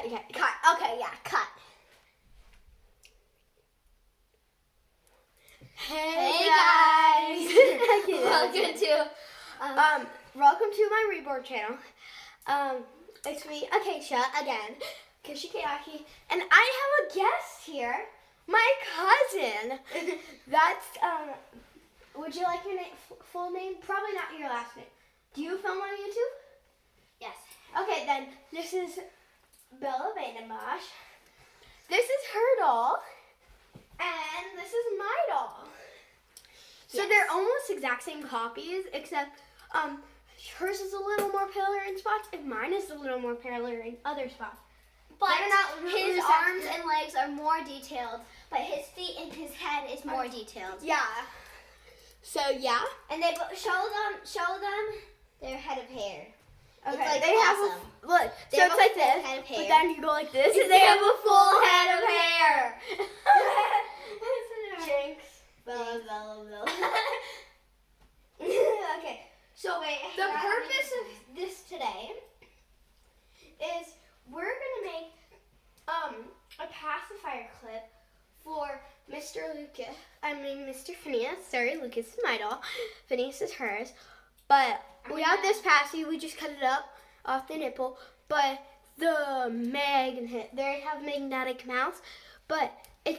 Cut. Okay, yeah, cut. Hey guys! Welcome to my Reborn channel. It's me, Acacia, again, Kishikayaki, and I have a guest here, my cousin. That's would you like your full name? Probably not your last name. Do you film on YouTube? Yes. Okay, then this is Bella Vandenbosch. This is her doll, and this is my doll. So they're almost exact same copies, except hers is a little more paler in spots, and mine is a little more paler in other spots. But his arms and legs are more detailed, but his feet and his head is more detailed. Yeah. So yeah. And they show them their head of hair. Okay. It's like they awesome. have look. They so have it's a like full this, head of but hair. then you go like this, and they have a full head of hair. Jinx. Bella. Okay. So the purpose of this today is we're gonna make a pacifier clip for Mr. Phineas. Sorry, Lucas is my doll. Phineas is hers. But without this passy, we just cut it up off the nipple. But the magnet, they have magnetic mouths, but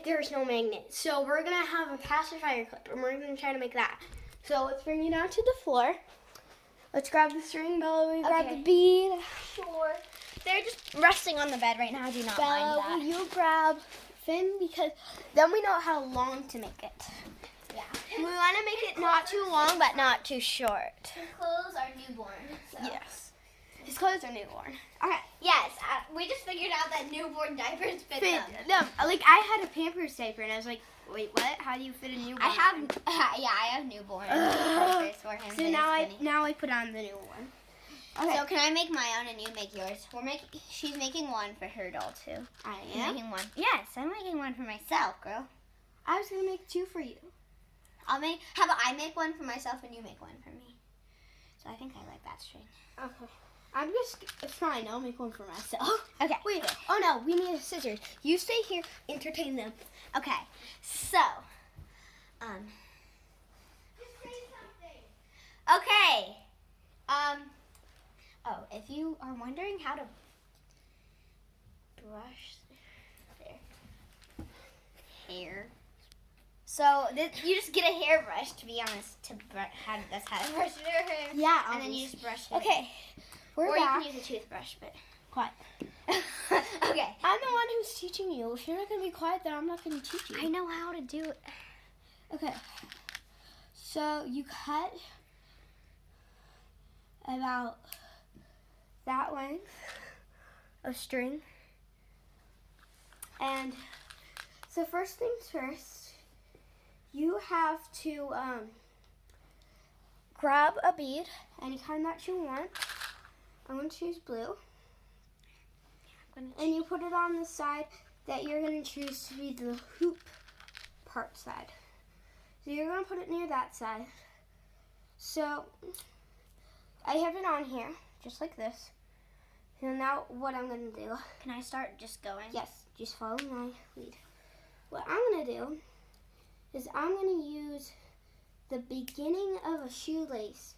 there's no magnet. So we're gonna have a pacifier clip, and we're gonna try to make that. So let's bring you down to the floor. Let's grab the string, Bella. We grab the bead. Sure. They're just resting on the bed right now. I do not Bella, mind that. will you grab Finn? Because then we know how long to make it. Yeah. We want to make it not too long, but not too short. His clothes are newborn. So. Yes. His clothes are newborn. Okay. Yes. We just figured out that newborn diapers fit them. No, like I had a Pampers diaper, and I was like, wait, what? How do you fit a newborn? I have newborn diapers for him. So now I put on the new one. Okay. So can I make my own and you make yours? She's making one for her doll too. I I'm am. making one. Yes, I'm making one for myself, girl. I was gonna make two for you. How about I make one for myself and you make one for me? So I think I like that string. Okay. It's fine. I'll make one for myself. Okay. Wait. Oh no, we need scissors. You stay here. Entertain them. Okay. So, Just say something. okay. Oh, if you are wondering how to brush their hair, so you just get a hairbrush. To be honest, that's how to brush their hair. Yeah. And then you just brush it. Okay. Or We're you back. can use a toothbrush, but Quiet. okay. I'm the one who's teaching you. If you're not gonna be quiet, then I'm not gonna teach you. I know how to do it. Okay. So you cut about that length of string. And so first things first, you have to grab a bead, any kind that you want. I'm going to choose blue. And you put it on the side that you're going to choose to be the hoop part side. So you're going to put it near that side. So I have it on here, just like this. And now what I'm going to do. Can I start just going? Yes, just follow my lead. What I'm going to do is I'm going to use the beginning of a shoelace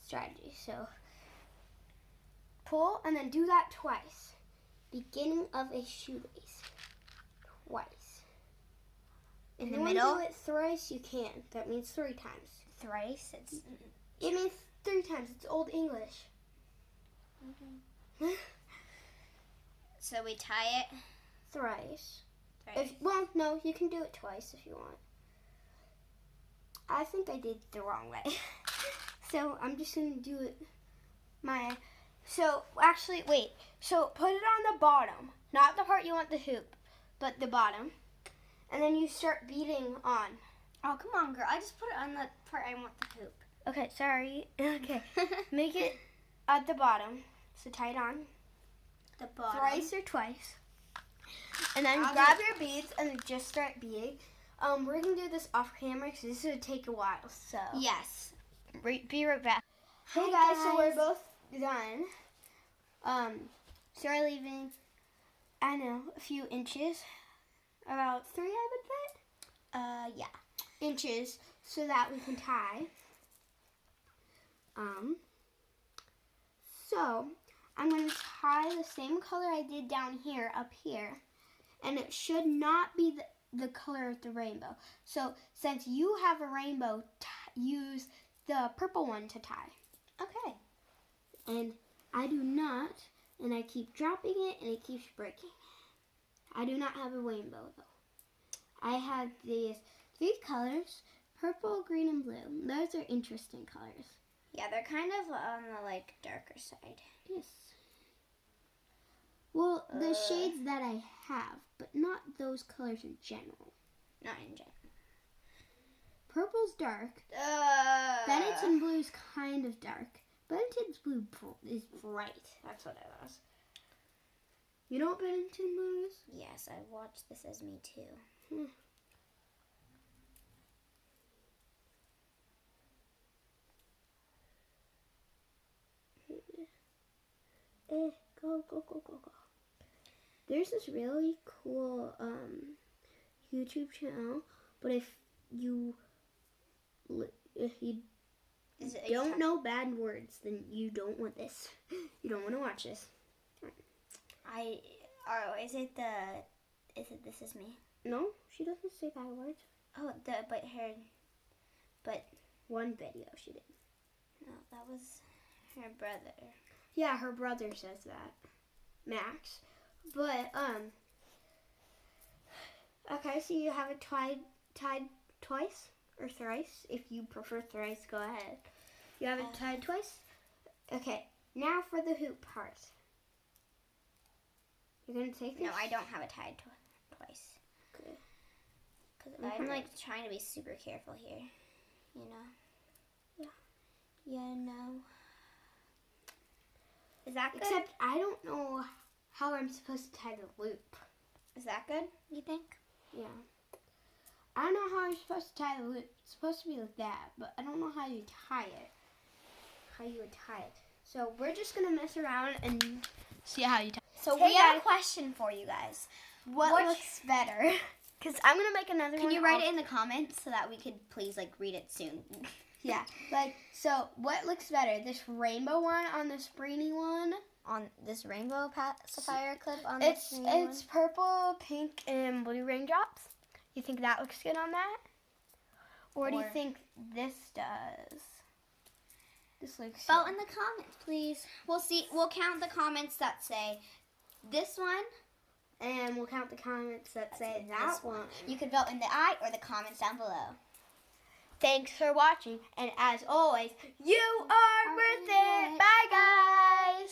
strategy. So pull and then do that twice. Beginning of a shoelace. Twice. In If the you want middle? to do it thrice, you can. That means 3 times. Thrice? It means 3 times. It's Old English. So we tie it Thrice. thrice. Well, no, you can do it twice if you want. I think I did it the wrong way. So I'm just going to do it So actually, wait. So put it on the bottom. Not the part you want the hoop, but the bottom. And then you start beating on. Oh, come on, girl. I just put it on the part I want the hoop. Okay, sorry. Okay. Make it at the bottom. So tie it on. The bottom. Thrice or twice. And then I'll grab your beads and just start beading. We're going to do this off camera because this would take a while. So Yes. Be right back. Hey guys, so we're both done. Start leaving I know, a few inches. About 3, I would bet. Yeah. Inches so that we can tie. So I'm going to tie the same color I did down here up here, and it should not be the color of the rainbow. So since you have a rainbow, use the purple one to tie. Okay. And I do not, and I keep dropping it and it keeps breaking. I do not have a rainbow though. I have these 3 colors, purple, green, and blue. Those are interesting colors. Yeah, they're kind of on the like darker side. Yes. Well, the shades that I have, but not those colors in general. Not in general. Purple's dark. Benetton blue's kind of dark. Benetton's blue is bright. That's what it was. You know what Benetton blue is? Yes, I watched This Is Me too. Go. There's this really cool YouTube channel, but if you don't know bad words, then you don't want this. You don't want to watch this. Is it This Is Me? No, she doesn't say bad words. Oh, but one video she did. No, that was her brother. Yeah, her brother says that, Max. But okay, so you have it tied twice or thrice. If you prefer thrice, go ahead. You have it tied twice. Okay, now for the hoop part. You're gonna take this? No, I don't have it tied twice. Okay. Because I'm like trying to be super careful here. You know. Yeah. Yeah. No. Is that good? Except I don't know how I'm supposed to tie the loop. Is that good, you think? Yeah. I don't know how you're supposed to tie the loop. It's supposed to be like that, but I don't know how you tie it. How you would tie it. So we're just going to mess around and see how you tie it. So we have a question for you guys. What looks better? Because I'm going to make another one. Can you write it in the comments so that we could please like read it soon? Yeah. So what looks better? This rainbow one on the springy one? On this rainbow pacifier clip on the screen? It's purple, pink, and blue raindrops. You think that looks good on that? Or do you think this does? This looks Vote in the comments, please. We'll count the comments that say this one. And we'll count the comments that say that one. You can vote in the eye or the comments down below. Thanks for watching. And as always, you are worth it. Bye, guys.